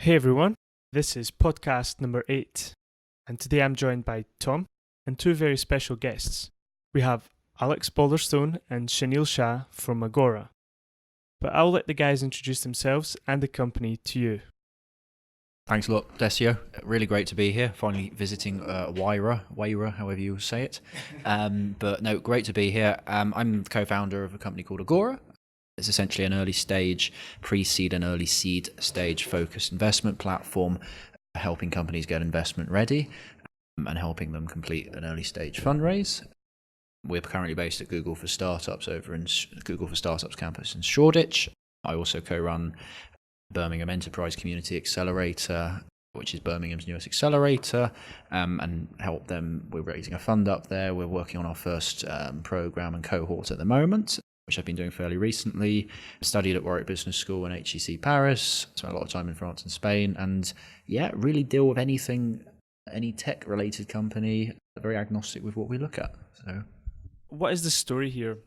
Hey everyone, this is podcast number 8, and today I'm joined by Tom and two very special guests. We have Balderstone and Shanil Shah from Agora. But I'll let the guys introduce themselves and the company to you. Thanks a lot, Desio. Really great to be here. Finally visiting Waira, however you say it. But no, great to be here. I'm the co-founder of a company called Agora. It's essentially an early stage, pre-seed and early seed stage focused investment platform, helping companies get investment ready and helping them complete an early stage fundraise. We're currently based at Google for Startups over in Google for Startups campus in Shoreditch. I also co-run Birmingham Enterprise Community Accelerator, which is Birmingham's newest accelerator, and help them. We're raising a fund up there. We're working on our first program and cohort at the moment, which I've been doing fairly recently. Studied at Warwick Business School and HEC Paris, spent a lot of time in France and Spain, and really deal with anything, any tech-related company, very agnostic with what we look at. So, what is the story here?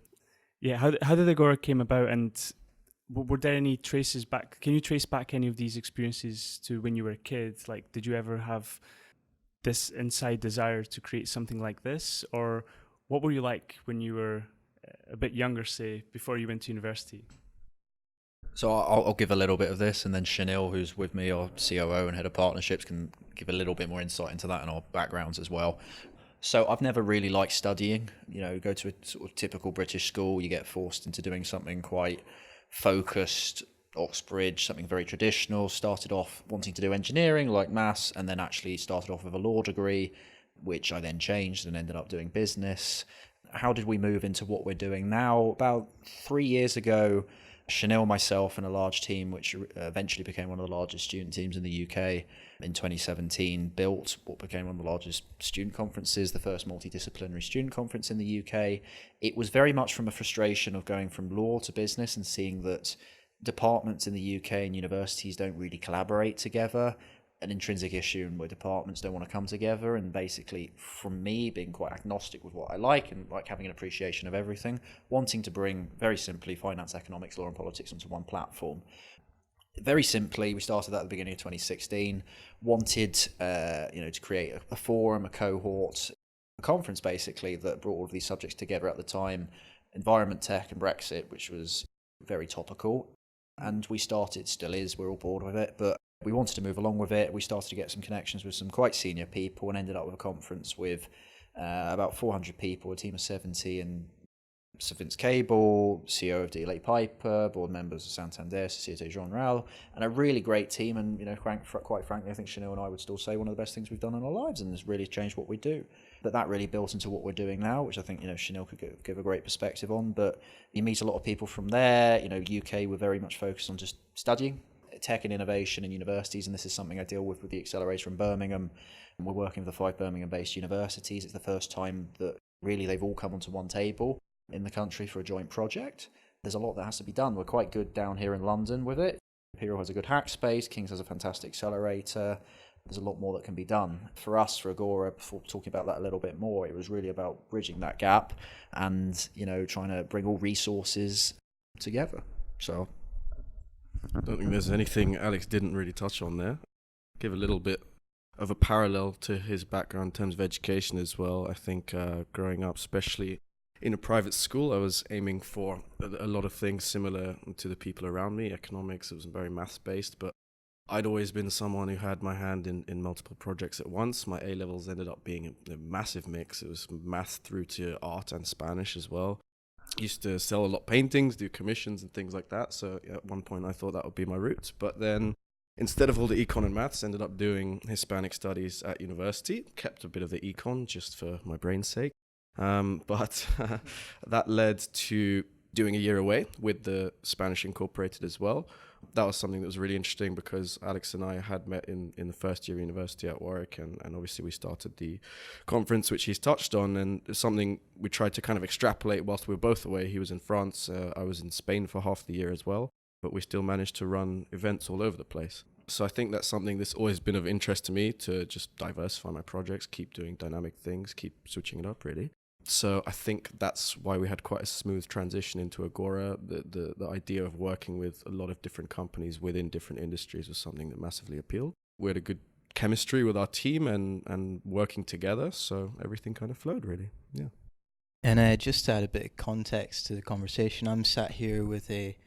How did Agora came about, and were there any traces back? Can you trace back any of these experiences to when you were a kid? Like, did you ever have this inside desire to create something like this? Or what were you like when you were a bit younger, say, before you went to university? So I'll give a little bit of this, and then Shanil, who's with me, our COO and head of partnerships, can give a little bit more insight into that and our backgrounds as well. So I've never really liked studying. Go to a sort of typical British school, you get forced into doing something quite focused, Oxbridge, something very traditional. Started off wanting to do engineering, like maths, and then actually started off with a law degree, which I then changed and ended up doing business. How did we move into what we're doing now? About 3 years ago, Chanel, myself, and a large team, which eventually became one of the largest student teams in the UK in 2017, built what became one of the largest student conferences, the first multidisciplinary student conference in the UK. It was very much from a frustration of going from law to business and seeing that departments in the UK and universities don't really collaborate together. An intrinsic issue and where departments don't want to come together, and basically from me being quite agnostic with what I like and like having an appreciation of everything, wanting to bring very simply finance, economics, law and politics onto one platform. Very simply, we started that at the beginning of 2016, wanted to create a forum, a cohort, a conference basically that brought all of these subjects together at the time, environment, tech and Brexit, which was very topical. And we started, still is, we're all bored with it, but we wanted to move along with it. We started to get some connections with some quite senior people and ended up with a conference with about 400 people, a team of 70, and Sir Vince Cable, CEO of DLA Piper, board members of Santander, Societe Generale, and a really great team. And quite frankly, I think Chanel and I would still say one of the best things we've done in our lives, and has really changed what we do. But that really built into what we're doing now, which I think Chanel could give a great perspective on. But you meet a lot of people from there. UK, we're very much focused on just studying tech and innovation in universities, and this is something I deal with the accelerator in Birmingham. And we're working with the 5 Birmingham-based universities. It's the first time that really they've all come onto one table in the country for a joint project. There's a lot that has to be done. We're quite good down here in London with it. Imperial has a good hack space. King's has a fantastic accelerator. There's a lot more that can be done. For us, for Agora, before talking about that a little bit more, it was really about bridging that gap and, trying to bring all resources together. So I don't think there's anything Alex didn't really touch on there. Give a little bit of a parallel to his background in terms of education as well. I think growing up, especially in a private school, I was aiming for a lot of things similar to the people around me. Economics, it was very maths-based, but I'd always been someone who had my hand in multiple projects at once. My A-levels ended up being a massive mix. It was math through to art and Spanish as well. Used to sell a lot of paintings, do commissions and things like that. So at one point I thought that would be my route. But then instead of all the econ and maths, ended up doing Hispanic studies at university. Kept a bit of the econ just for my brain's sake. But that led to doing a year away with the Spanish Incorporated as well. That was something that was really interesting because Alex and I had met in the first year of university at Warwick, and obviously we started the conference, which he's touched on, and it's something we tried to kind of extrapolate whilst we were both away. He was in France, I was in Spain for half the year as well, but we still managed to run events all over the place. So I think that's something that's always been of interest to me, to just diversify my projects, keep doing dynamic things, keep switching it up really. So I think that's why we had quite a smooth transition into Agora. The idea of working with a lot of different companies within different industries was something that massively appealed. We had a good chemistry with our team and working together, so everything kind of flowed really. Yeah. And just to add a bit of context to the conversation, I'm sat here with a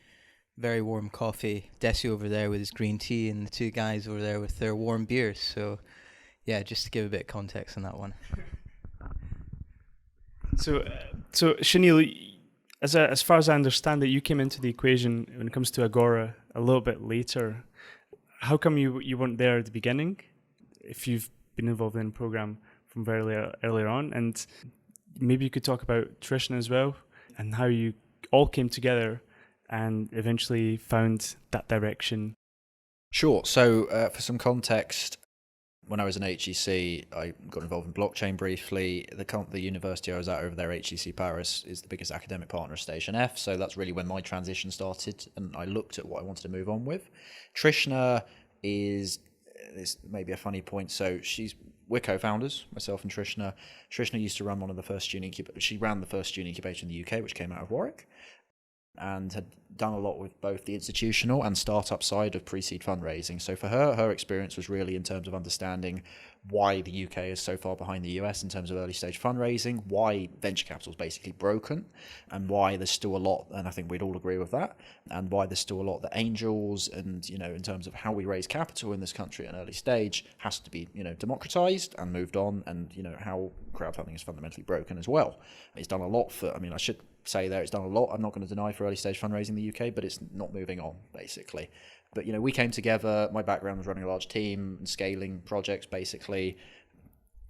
very warm coffee, Desi over there with his green tea, and the two guys over there with their warm beers. So yeah, just to give a bit of context on that one. So Shanil, as far as I understand it, you came into the equation when it comes to Agora a little bit later. How come you weren't there at the beginning, if you've been involved in the program from very earlier on? And maybe you could talk about Trishna as well, and how you all came together and eventually found that direction. Sure. So for some context, when I was in HEC, I got involved in blockchain briefly. The university I was at over there, HEC Paris, is the biggest academic partner of Station F. So that's really when my transition started, and I looked at what I wanted to move on with. Trishna is maybe a funny point. So we're co-founders, myself and Trishna. Trishna used to run one of the first student incubators. She ran the first student incubator in the UK, which came out of Warwick, and had done a lot with both the institutional and startup side of pre-seed fundraising. So for her experience was really in terms of understanding why the UK is so far behind the US in terms of early stage fundraising, why venture capital is basically broken, and why there's still a lot, and I think we'd all agree with that, and why there's still a lot that angels and, in terms of how we raise capital in this country at an early stage has to be, democratized and moved on, and, how crowdfunding is fundamentally broken as well. It's done a lot I should say there, it's done a lot, I'm not going to deny, for early stage fundraising in the UK, but it's not moving on, basically. But, we came together. My background was running a large team and scaling projects, basically.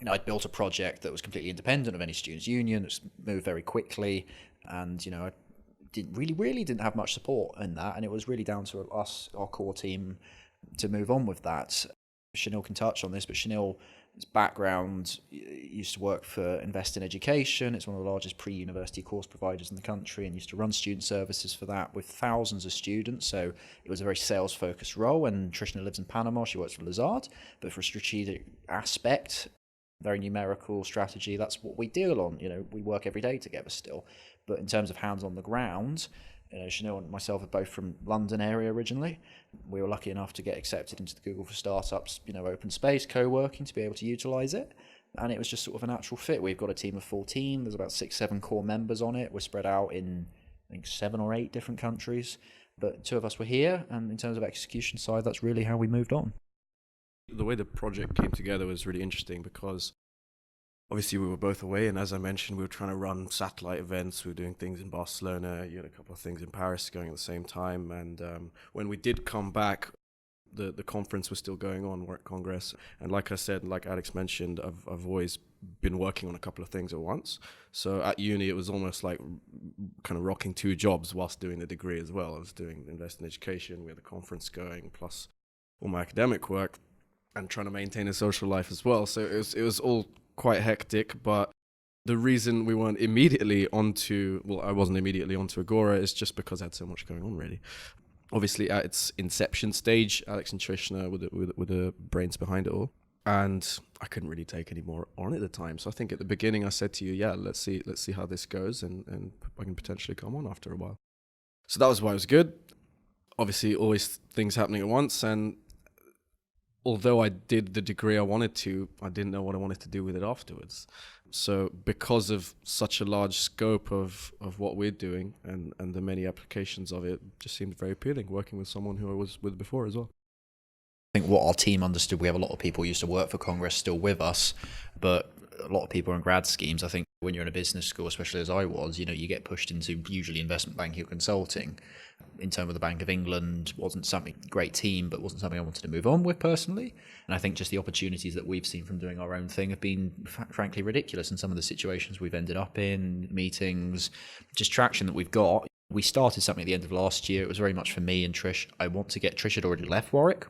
I'd built a project that was completely independent of any students' union. It's moved very quickly. And, I really didn't have much support in that. And it was really down to us, our core team, to move on with that. Shanil can touch on this, but Shanil's background used to work for Invest in Education. It's one of the largest pre-university course providers in the country, and used to run student services for that with thousands of students. So it was a very sales-focused role. And Trishna lives in Panama. She works for Lazard, but for a strategic aspect, very numerical strategy, that's what we deal on. We work every day together still. But in terms of hands on the ground, Shanil and myself are both from London area originally. We were lucky enough to get accepted into the Google for Startups, open space, co-working, to be able to utilize it. And it was just sort of a natural fit. We've got a team of 14. There's about 6-7 core members on it. We're spread out in, I think, 7 or 8 different countries. But 2 of us were here. And in terms of execution side, that's really how we moved on. The way the project came together was really interesting because obviously we were both away, and as I mentioned, we were trying to run satellite events. We were doing things in Barcelona, a couple of things in Paris going at the same time. And when we did come back, the conference was still going on, Work Congress. And like I said, like Alex mentioned, I've always been working on a couple of things at once. So at uni, it was almost like kind of rocking 2 jobs whilst doing the degree as well. I was doing Invest in Education, we had the conference going, plus all my academic work, and trying to maintain a social life as well. So it was all quite hectic, but the reason we weren't immediately I wasn't immediately onto Agora is just because I had so much going on, really. Obviously, at its inception stage, Alex and Trishna were the brains behind it all, and I couldn't really take any more on at the time. So I think at the beginning I said to you, yeah, let's see how this goes, and I can potentially come on after a while. So that was why it was good. Obviously, always things happening at once, and although I did the degree I wanted to, I didn't know what I wanted to do with it afterwards. So because of such a large scope of what we're doing and the many applications of it, just seemed very appealing, working with someone who I was with before as well. I think what our team understood, we have a lot of people who used to work for Congress still with us, but a lot of people are in grad schemes. I think when you're in a business school, especially as I was, you get pushed into usually investment banking or consulting. In terms of the Bank of England, wasn't something, great team, but wasn't something I wanted to move on with personally. And I think just the opportunities that we've seen from doing our own thing have been frankly ridiculous in some of the situations we've ended up in, meetings, just traction that we've got. We started something at the end of last year. It was very much for me and Trish. Trish had already left Warwick.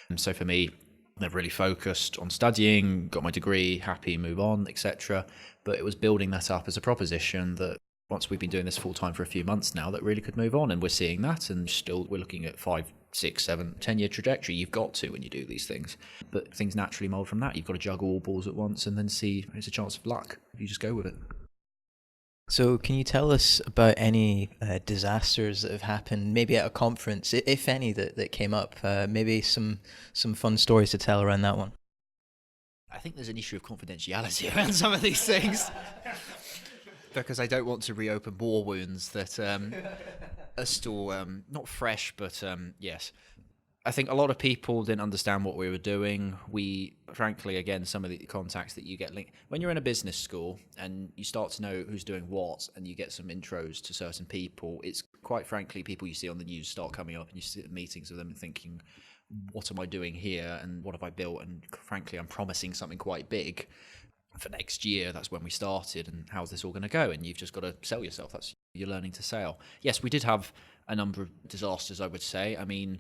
And so for me, I've really focused on studying, got my degree, happy, move on, etc. But it was building that up as a proposition that once we've been doing this full time for a few months now, that really could move on. And we're seeing that, and still we're looking at 5, 6, 7, 10-year trajectory. You've got to when you do these things. But things naturally mold from that. You've got to juggle all balls at once and then see if it's a chance of luck if you just go with it. So can you tell us about any disasters that have happened, maybe at a conference, if any, that came up? Maybe some fun stories to tell around that one. I think there's an issue of confidentiality around some of these things because I don't want to reopen war wounds that are still not fresh, but yes. I think a lot of people didn't understand what we were doing. We, frankly, again, some of the contacts that you get linked when you're in a business school and you start to know who's doing what and you get some intros to certain people, it's quite frankly people you see on the news start coming up and you sit in meetings with them and thinking, what am I doing here and what have I built? And frankly, I'm promising something quite big for next year. That's when we started, and how's this all going to go? And you've just got to sell yourself. That's you're learning to sell. Yes, we did have a number of disasters, I would say. I mean,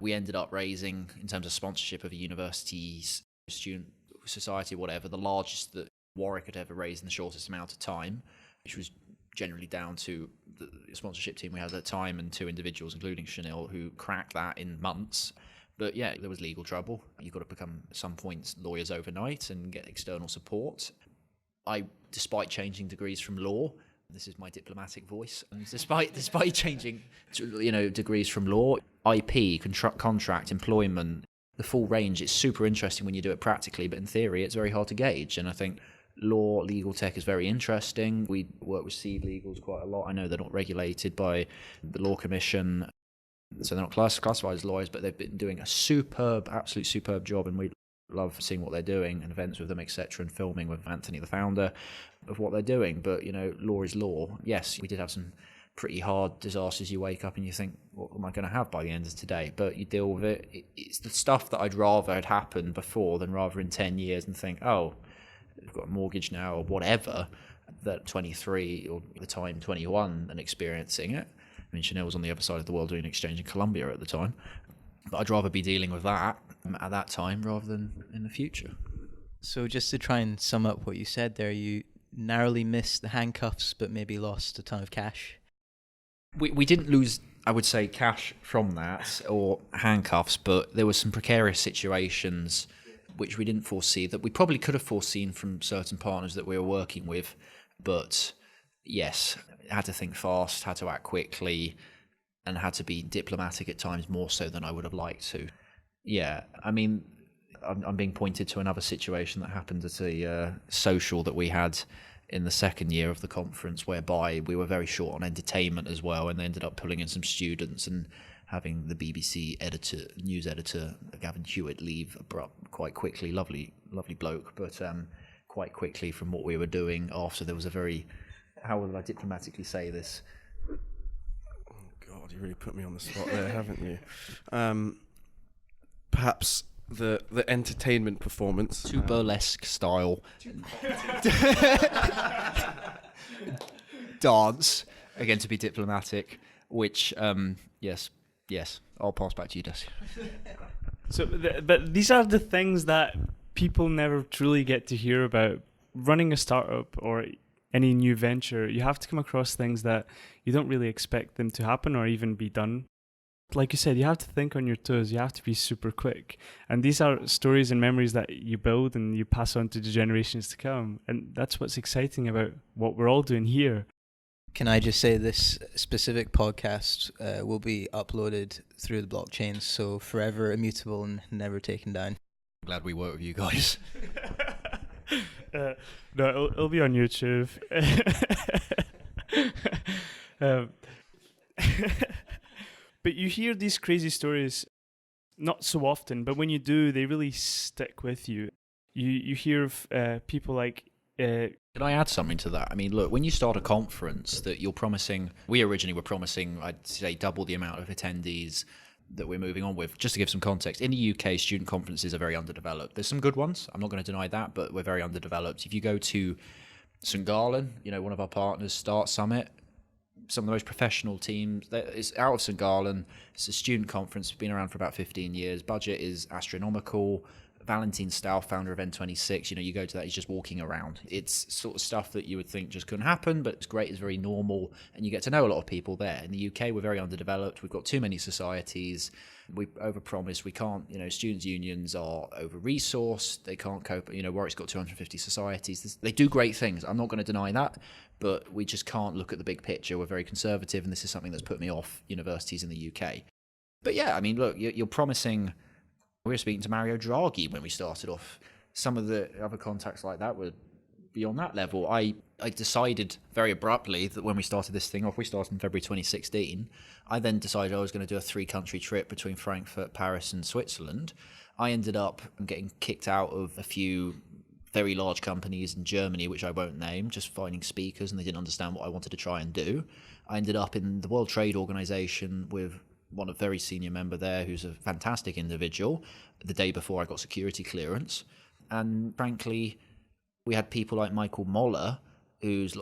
we ended up raising, in terms of sponsorship of a university's student society, whatever, the largest that Warwick had ever raised in the shortest amount of time, which was generally down to the sponsorship team we had at the time and 2 individuals, including Shanil, who cracked that in months. But yeah, there was legal trouble. You've got to become, at some point, lawyers overnight and get external support. Despite changing degrees from law, this is my diplomatic voice, and despite changing, degrees from law, IP, contract, employment, the full range, it's super interesting when you do it practically, but in theory, it's very hard to gauge. And I think legal tech is very interesting. We work with seed legals quite a lot. I know they're not regulated by the Law Commission, so they're not classified as lawyers, but they've been doing a absolute superb job, and we love seeing what they're doing and events with them, etc., and filming with Anthony, the founder, of what they're doing. But, law is law. Yes, we did have some pretty hard disasters. You wake up and you think, what am I going to have by the end of today? But you deal with it. It's the stuff that I'd rather had happened before than rather in 10 years and think, oh, I've got a mortgage now or whatever, that 23 or the time 21 and experiencing it. I mean, Chanel was on the other side of the world doing an exchange in Colombia at the time. But I'd rather be dealing with that at that time rather than in the future. So just to try and sum up what you said there, you narrowly missed the handcuffs but maybe lost a ton of cash. We didn't lose, I would say, cash from that or handcuffs, but there were some precarious situations which we didn't foresee that we probably could have foreseen from certain partners that we were working with. But yes, had to think fast, had to act quickly, and had to be diplomatic at times more so than I would have liked to. Yeah, I mean, I'm being pointed to another situation that happened at a social that we had in the second year of the conference, whereby we were very short on entertainment as well, and they ended up pulling in some students and having the BBC news editor, Gavin Hewitt, leave quite quickly. Lovely bloke, but quite quickly from what we were doing after there was a very, how would I diplomatically say this? God, you really put me on the spot there, haven't you? Perhaps the entertainment performance. Too burlesque style. Dance, again to be diplomatic, which, yes, I'll pass back to you, Desi. So, but these are the things that people never truly get to hear about. Running a startup or any new venture, you have to come across things that you don't really expect them to happen or even be done. Like you said, you have to think on your toes. You have to be super quick. And these are stories and memories that you build and you pass on to the generations to come. And that's what's exciting about what we're all doing here. Can I just say this specific podcast will be uploaded through the blockchain, so forever immutable and never taken down. I'm glad we work with you guys. No, it'll be on YouTube. But you hear these crazy stories not so often, but when you do, they really stick with you. You hear of people like... Can I add something to that? I mean, look, when you start a conference that you're promising... We originally were promising, I'd say, double the amount of attendees that we're moving on with. Just to give some context, in the UK, student conferences are very underdeveloped. There's some good ones, I'm not going to deny that, but we're very underdeveloped. If you go to St. Gallen, one of our partners, Start Summit, some of the most professional teams, it's out of St. Gallen, it's a student conference, been around for about 15 years, budget is astronomical. Valentin Stauf, founder of N26, you go to that, he's just walking around. It's sort of stuff that you would think just couldn't happen, but it's great, it's very normal, and you get to know a lot of people there. In the UK, we're very underdeveloped, we've got too many societies, We overpromise. We can't, students' unions are over-resourced. They can't cope. Warwick's got 250 societies. They do great things. I'm not going to deny that, but we just can't look at the big picture. We're very conservative, and this is something that's put me off universities in the UK. But yeah, I mean, look, you're promising. We were speaking to Mario Draghi when we started off. Some of the other contacts like that were beyond that level. I decided very abruptly that when we started this thing off, we started in February 2016. I then decided I was going to do a 3-country trip between Frankfurt, Paris, and Switzerland. I ended up getting kicked out of a few very large companies in Germany, which I won't name, just finding speakers, and they didn't understand what I wanted to try and do. I ended up in the World Trade Organization with a very senior member there who's a fantastic individual the day before I got security clearance. And frankly, we had people like Michael Moller, who's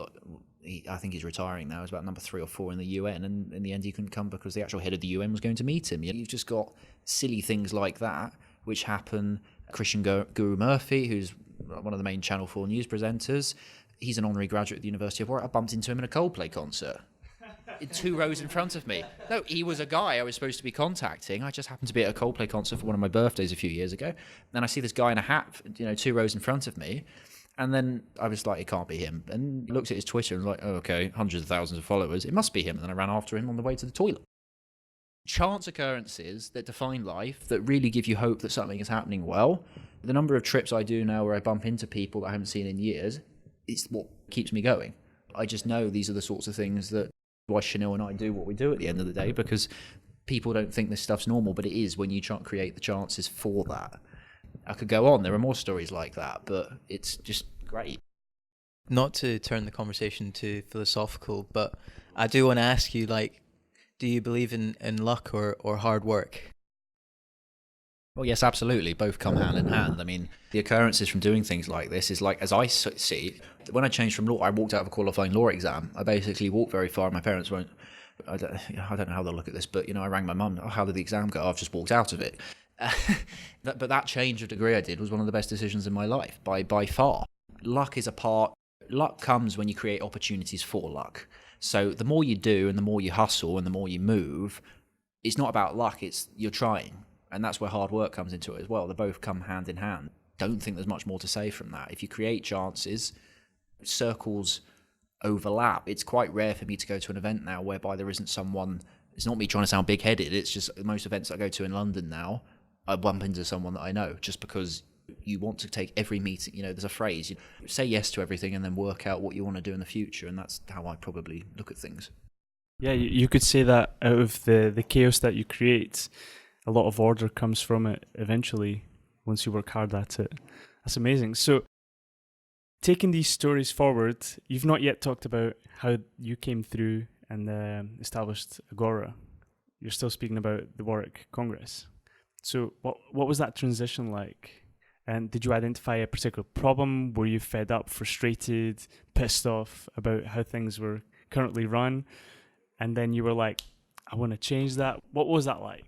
I think he's retiring now. He's about number 3 or 4 in the UN, and in the end he couldn't come because the actual head of the UN was going to meet him. You've just got silly things like that which happen. Christian Guru Murphy, who's one of the main Channel 4 news presenters, he's an honorary graduate at the University of Warwick. I bumped into him in a Coldplay concert. 2 rows in front of me. No, he was a guy I was supposed to be contacting. I just happened to be at a Coldplay concert for one of my birthdays a few years ago. Then I see this guy in a hat, 2 rows in front of me. And then I was like, it can't be him. And looked at his Twitter and was like, oh, okay, hundreds of thousands of followers. It must be him. And then I ran after him on the way to the toilet. Chance occurrences that define life, that really give you hope that something is happening well. The number of trips I do now where I bump into people that I haven't seen in years, it's what keeps me going. I just know these are the sorts of things that why Shanil and I do what we do at the end of the day, because people don't think this stuff's normal, but it is when you try and create the chances for that. I could go on. There are more stories like that, but it's just great. Not to turn the conversation too philosophical, but I do want to ask you, do you believe in luck or hard work? Well, yes, absolutely. Both come hand in hand. I mean, the occurrences from doing things like this is as I see, when I changed from law, I walked out of a qualifying law exam. I basically walked very far. My parents won't, I don't know how they'll look at this, but, I rang my mum. Oh, how did the exam go? I've just walked out of it. But that change of degree I did was one of the best decisions in my life, by far. Luck is a part. Luck comes when you create opportunities for luck. So the more you do and the more you hustle and the more you move, it's not about luck, it's you're trying. And that's where hard work comes into it as well. They both come hand in hand. Don't think there's much more to say from that. If you create chances, circles overlap. It's quite rare for me to go to an event now whereby there isn't someone. It's not me trying to sound big-headed. It's just most events I go to in London now, I bump into someone that I know, just because you want to take every meeting. There's a phrase, say yes to everything and then work out what you want to do in the future. And that's how I probably look at things. Yeah, you could say that out of the chaos that you create, a lot of order comes from it eventually once you work hard at it. That's amazing. So taking these stories forward, you've not yet talked about how you came through and established Agora. You're still speaking about the Warwick Congress. So what was that transition like? And did you identify a particular problem? Were you fed up, frustrated, pissed off about how things were currently run? And then you were like, I want to change that. What was that like?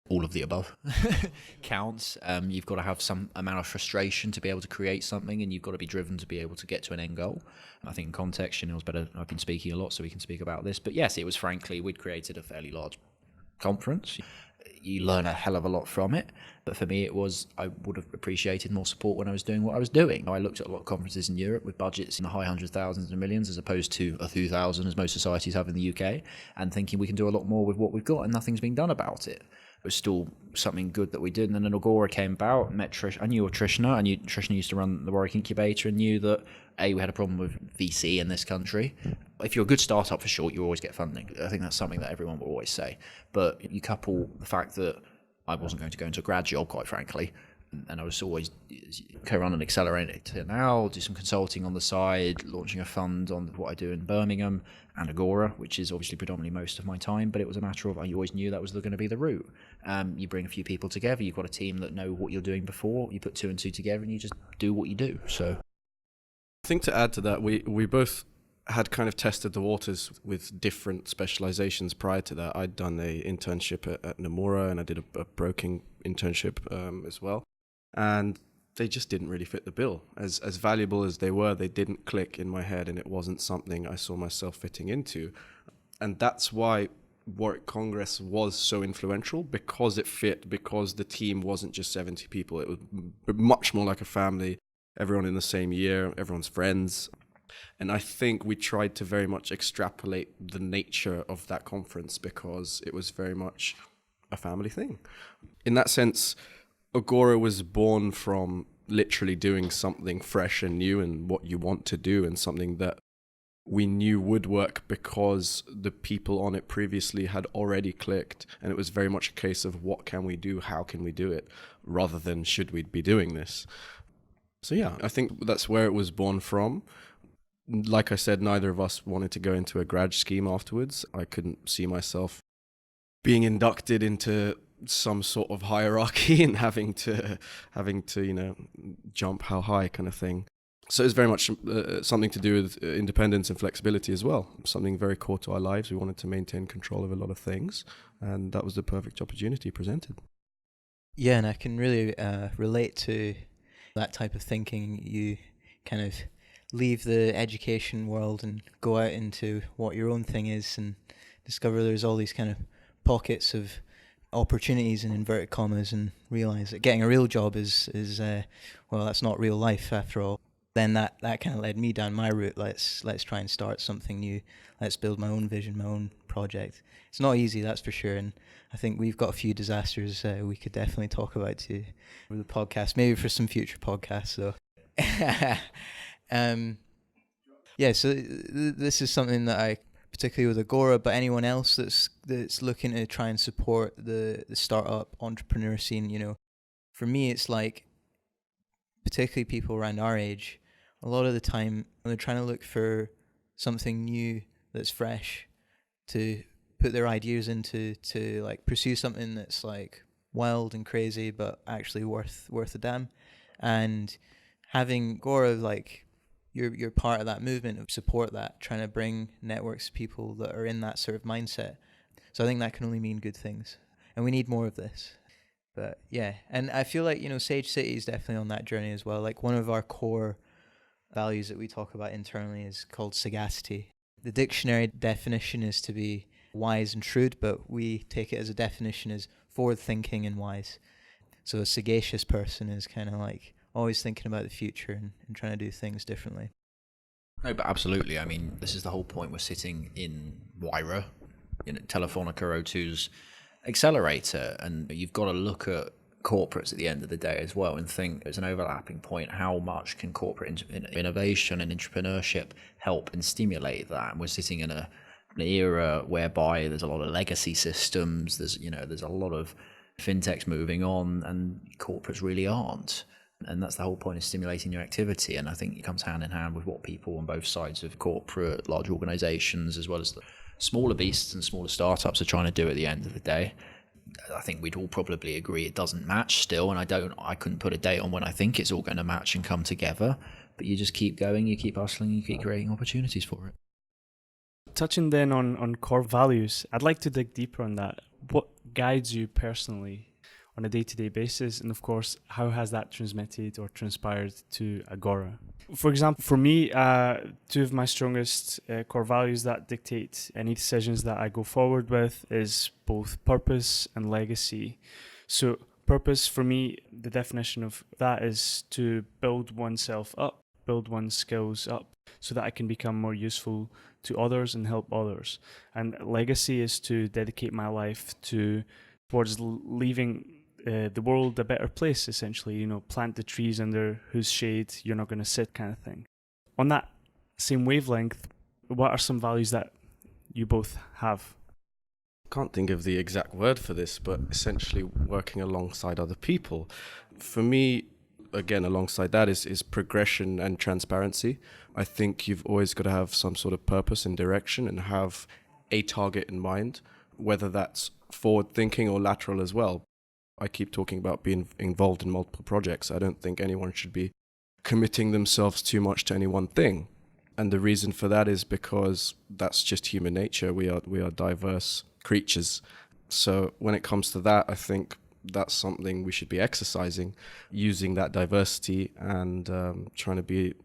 All of the above counts. You've got to have some amount of frustration to be able to create something, and you've got to be driven to be able to get to an end goal. I think in context, Shanil's better. I've been speaking a lot, so we can speak about this. But yes, it was frankly, we'd created a fairly large conference. You learn a hell of a lot from it. But for me, I would have appreciated more support when I was doing what I was doing. I looked at a lot of conferences in Europe with budgets in the high hundreds, thousands and millions, as opposed to a few thousand, as most societies have in the UK, and thinking we can do a lot more with what we've got, and nothing's being done about it. It was still something good that we did. And then Agora came about, met Trish. I knew Trishna. I knew Trishna used to run the Warwick Incubator, and knew that, we had a problem with VC in this country. If you're a good startup, for sure, you always get funding. I think that's something that everyone will always say. But you couple the fact that I wasn't going to go into a grad job, quite frankly, and I was always co-run an accelerator now, do some consulting on the side, launching a fund on what I do in Birmingham, and Agora, which is obviously predominantly most of my time, but it was a matter of, I always knew that was going to be the route. You bring a few people together, you've got a team that know what you're doing before, you put 2 and 2 together, and you just do what you do. So I think to add to that, we both had kind of tested the waters with different specializations prior to that. I'd done a internship at Nomura, and I did a broking internship as well. And they just didn't really fit the bill. As valuable as they were, they didn't click in my head, and it wasn't something I saw myself fitting into. And that's why Warwick Congress was so influential because it fit, because the team wasn't just 70 people. It was much more like a family, everyone in the same year, everyone's friends. And I think we tried to very much extrapolate the nature of that conference because it was very much a family thing. In that sense, Agora was born from literally doing something fresh and new and what you want to do, and something that we knew would work because the people on it previously had already clicked, and it was very much a case of what can we do, how can we do it, rather than should we be doing this. So yeah, I think that's where it was born from. Like I said, neither of us wanted to go into a grad scheme afterwards. I couldn't see myself being inducted into some sort of hierarchy and having to jump how high kind of thing. So it's very much something to do with independence and flexibility as well. Something very core to our lives. We wanted to maintain control of a lot of things, and that was the perfect opportunity presented. Yeah, and I can really relate to that type of thinking. You kind of leave the education world and go out into what your own thing is and discover there's all these kind of pockets of opportunities in inverted commas, and realize that getting a real job is well, that's not real life after all. Then that kind of led me down my route. Let's try and start something new. Let's build my own vision, my own project. It's not easy, that's for sure. And I think we've got a few disasters we could definitely talk about too for the podcast, maybe for some future podcasts. So, yeah. So this is something that I, particularly with Agora, but anyone else that's looking to try and support the startup entrepreneur scene. You know, for me, it's like, particularly people around our age, a lot of the time when they're trying to look for something new that's fresh to put their ideas into, to like pursue something that's like wild and crazy but actually worth a damn. And having Agora, like, you're part of that movement of support, that trying to bring networks of people that are in that sort of mindset. So I think that can only mean good things, and we need more of this. But yeah, and I feel like, SageCity is definitely on that journey as well. Like, one of our core values that we talk about internally is called SageCity. The dictionary definition is to be wise and shrewd, but we take it as a definition as forward thinking and wise. So a sagacious person is kind of like always thinking about the future and trying to do things differently. No, but absolutely. I mean, this is the whole point. We're sitting in Wyra, Telefonica O2's accelerator, and you've got to look at corporates at the end of the day as well and think there's an overlapping point. How much can corporate innovation and entrepreneurship help and stimulate that? And we're sitting in an era whereby there's a lot of legacy systems, there's a lot of fintechs moving on, and corporates really aren't. And that's the whole point, of stimulating your activity. And I think it comes hand in hand with what people on both sides of corporate, large organizations, as well as the smaller beasts and smaller startups are trying to do at the end of the day. I think we'd all probably agree it doesn't match still, and I couldn't put a date on when I think it's all going to match and come together. But you just keep going, you keep hustling, you keep creating opportunities for it. Touching then on core values, I'd like to dig deeper on that. What guides you personally on a day-to-day basis, and of course, how has that transmitted or transpired to Agora? For example, for me, two of my strongest core values that dictate any decisions that I go forward with is both purpose and legacy. So purpose for me, the definition of that is to build oneself up, build one's skills up, so that I can become more useful to others and help others. And legacy is to dedicate my life towards leaving the world a better place, essentially, plant the trees under whose shade you're not going to sit, kind of thing. On that same wavelength, what are some values that you both have? Can't think of the exact word for this, but essentially working alongside other people. For me, again, alongside that is progression and transparency. I think you've always got to have some sort of purpose and direction and have a target in mind, whether that's forward thinking or lateral as well. I keep talking about being involved in multiple projects. I don't think anyone should be committing themselves too much to any one thing. And the reason for that is because that's just human nature. We are diverse creatures. So when it comes to that, I think that's something we should be exercising, using that diversity and trying to be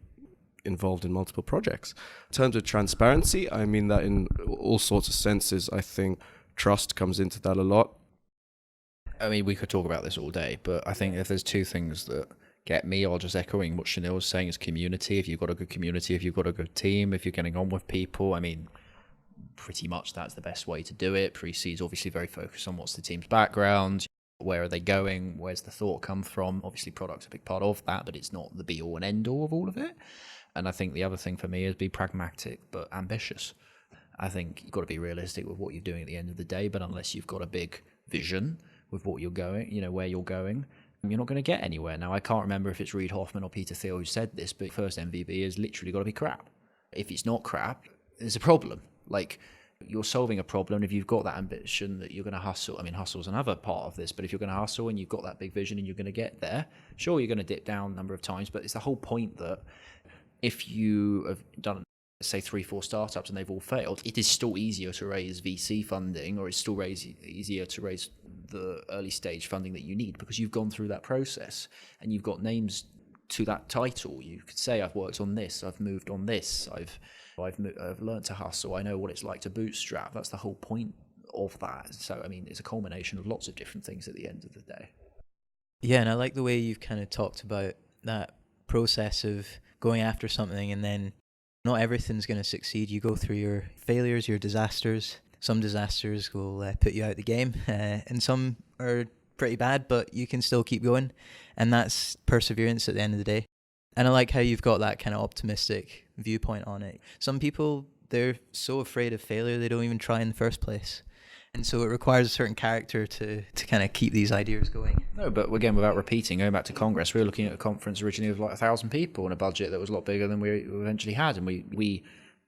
involved in multiple projects. In terms of transparency, I mean that in all sorts of senses. I think trust comes into that a lot. I mean, we could talk about this all day, but I think if there's two things that get me, or just echoing what Shanil was saying, is community. If you've got a good community, if you've got a good team, if you're getting on with people, I mean, pretty much that's the best way to do it. Pre-seed's obviously very focused on what's the team's background, where are they going, where's the thought come from. Obviously product's a big part of that, but it's not the be all and end all of all of it. And I think the other thing for me is be pragmatic but ambitious. I think you've got to be realistic with what you're doing at the end of the day, but unless you've got a big vision with what you're going, where you're going, you're not going to get anywhere. Now, I can't remember if it's Reid Hoffman or Peter Thiel who said this, but first MVP has literally got to be crap. If it's not crap, there's a problem. Like, you're solving a problem. If you've got that ambition that you're going to hustle, I mean, hustle's another part of this, but if you're going to hustle and you've got that big vision and you're going to get there, sure, you're going to dip down a number of times, but it's the whole point that if you have done, say, 3-4 startups and they've all failed, it is still easier to raise VC funding, or it's still easier to raise the early stage funding that you need, because you've gone through that process and you've got names to that title. You could say, I've worked on this, I've moved on this, I've learned to hustle, I know what it's like to bootstrap. That's the whole point of that. So, I mean, it's a culmination of lots of different things at the end of the day. Yeah, and I like the way you've kind of talked about that process of going after something, and then not everything's going to succeed. You go through your failures, your disasters. Some disasters will put you out the game, and some are pretty bad, but you can still keep going, and that's perseverance at the end of the day. And I like how you've got that kind of optimistic viewpoint on it. Some people, they're so afraid of failure, they don't even try in the first place. And so it requires a certain character to kind of keep these ideas going. No, but again, without repeating, going back to Congress, we were looking at a conference originally of like 1,000 people and a budget that was a lot bigger than we eventually had. And we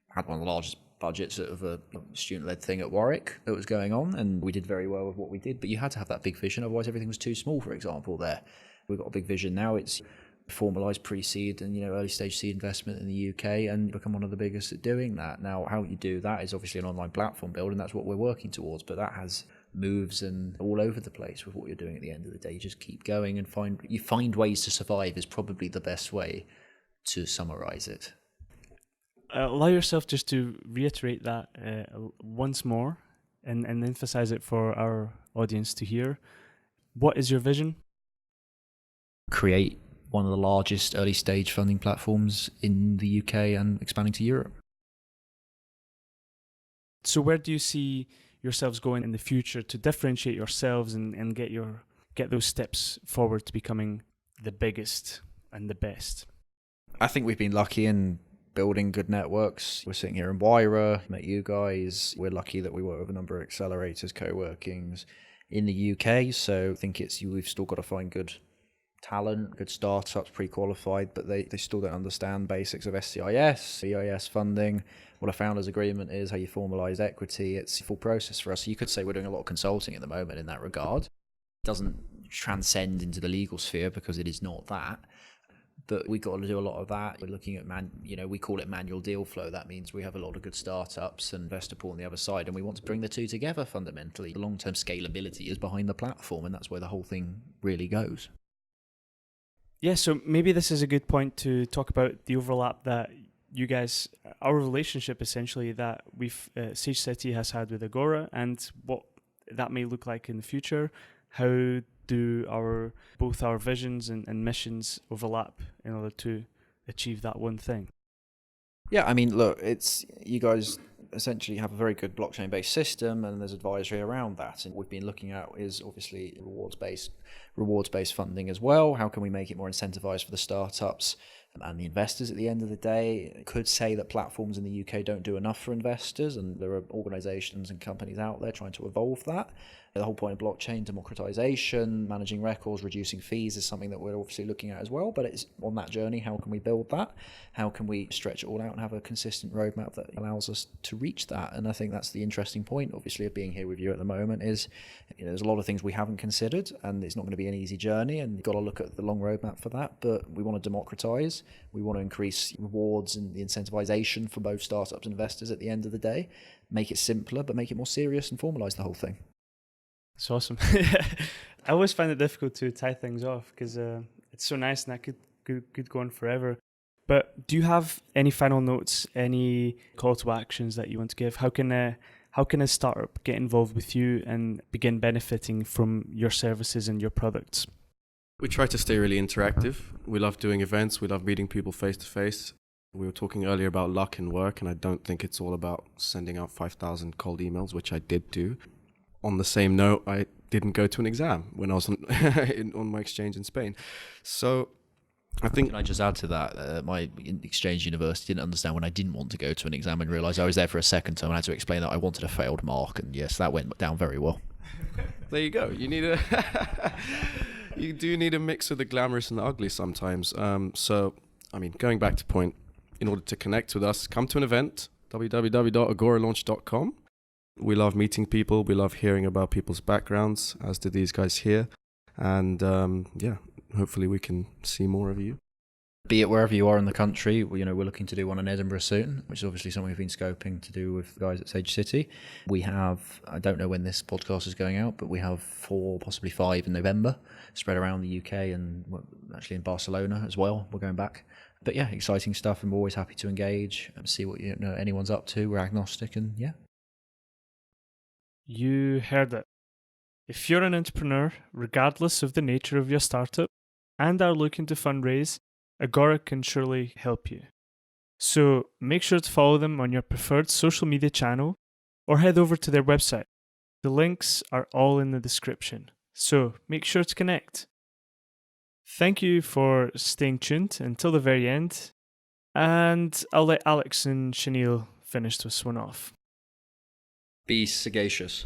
had one of the largest budgets of a student-led thing at Warwick that was going on, and we did very well with what we did. But you had to have that big vision, otherwise everything was too small, for example, there. We've got a big vision now. It's formalised pre-seed and early stage seed investment in the UK, and become one of the biggest at doing that. Now, how you do that is obviously an online platform build, and that's what we're working towards, but that has moves and all over the place with what you're doing at the end of the day. You just keep going and find ways to survive is probably the best way to summarise it. Allow yourself just to reiterate that once more and emphasize it for our audience to hear. What is your vision? Create one of the largest early stage funding platforms in the UK and expanding to Europe. So where do you see yourselves going in the future to differentiate yourselves and get those steps forward to becoming the biggest and the best? I think we've been lucky in building good networks. We're sitting here in Wyra, met you guys. We're lucky that we work with a number of accelerators, co-workings in the UK. So I think we've still got to find good talent, good startups, pre-qualified, but they still don't understand basics of SCIS, EIS funding, what a founder's agreement is, how you formalise equity. It's a full process for us. So you could say we're doing a lot of consulting at the moment in that regard. It doesn't transcend into the legal sphere because it is not that. But we've got to do a lot of that. We're looking at, we call it manual deal flow. That means we have a lot of good startups and investor pool on the other side, and we want to bring the two together fundamentally. The long-term scalability is behind the platform, and that's where the whole thing really goes. Yeah, so maybe this is a good point to talk about the overlap that you guys, our relationship essentially that SageCity has had with Agora, and what that may look like in the future. How do both our visions and missions overlap in order to achieve that one thing? Yeah, I mean, look, you guys essentially have a very good blockchain-based system, and there's advisory around that. And what we've been looking at is obviously rewards-based funding as well. How can we make it more incentivized for the startups and the investors at the end of the day? I could say that platforms in the UK don't do enough for investors, and there are organizations and companies out there trying to evolve that. The whole point of blockchain, democratization, managing records, reducing fees is something that we're obviously looking at as well, but it's on that journey. How can we build that? How can we stretch it all out and have a consistent roadmap that allows us to reach that? And I think that's the interesting point, obviously, of being here with you at the moment is, there's a lot of things we haven't considered, and it's not going to be an easy journey, and you've got to look at the long roadmap for that, but we want to democratize. We want to increase rewards and the incentivization for both startups and investors at the end of the day, make it simpler, but make it more serious and formalize the whole thing. It's awesome. I always find it difficult to tie things off because it's so nice and that could go on forever. But do you have any final notes, any call to actions that you want to give? How can how can a startup get involved with you and begin benefiting from your services and your products? We try to stay really interactive. We love doing events. We love meeting people face to face. We were talking earlier about luck in work, and I don't think it's all about sending out 5,000 cold emails, which I did do. On the same note, I didn't go to an exam when I was on my exchange in Spain. So I think... Can I just add to that? My exchange university didn't understand when I didn't want to go to an exam and realised I was there for a second term and I had to explain that I wanted a failed mark. And yes, that went down very well. There you go. You need you do need a mix of the glamorous and the ugly sometimes. So, I mean, going back to point, in order to connect with us, come to an event, www.agoralaunch.com. We love meeting people. We love hearing about people's backgrounds, as do these guys here. And hopefully we can see more of you. Be it wherever you are in the country, we're looking to do one in Edinburgh soon, which is obviously something we've been scoping to do with the guys at SageCity. We have, I don't know when this podcast is going out, but we have 4, possibly 5 in November, spread around the UK and actually in Barcelona as well. We're going back. But yeah, exciting stuff, and we're always happy to engage and see what anyone's up to. We're agnostic, and yeah. You heard it. If you're an entrepreneur, regardless of the nature of your startup, and are looking to fundraise, Agora can surely help you. So make sure to follow them on your preferred social media channel or head over to their website. The links are all in the description, so make sure to connect. Thank you for staying tuned until the very end, and I'll let Alex and Shanil finish this one off. Be sagacious.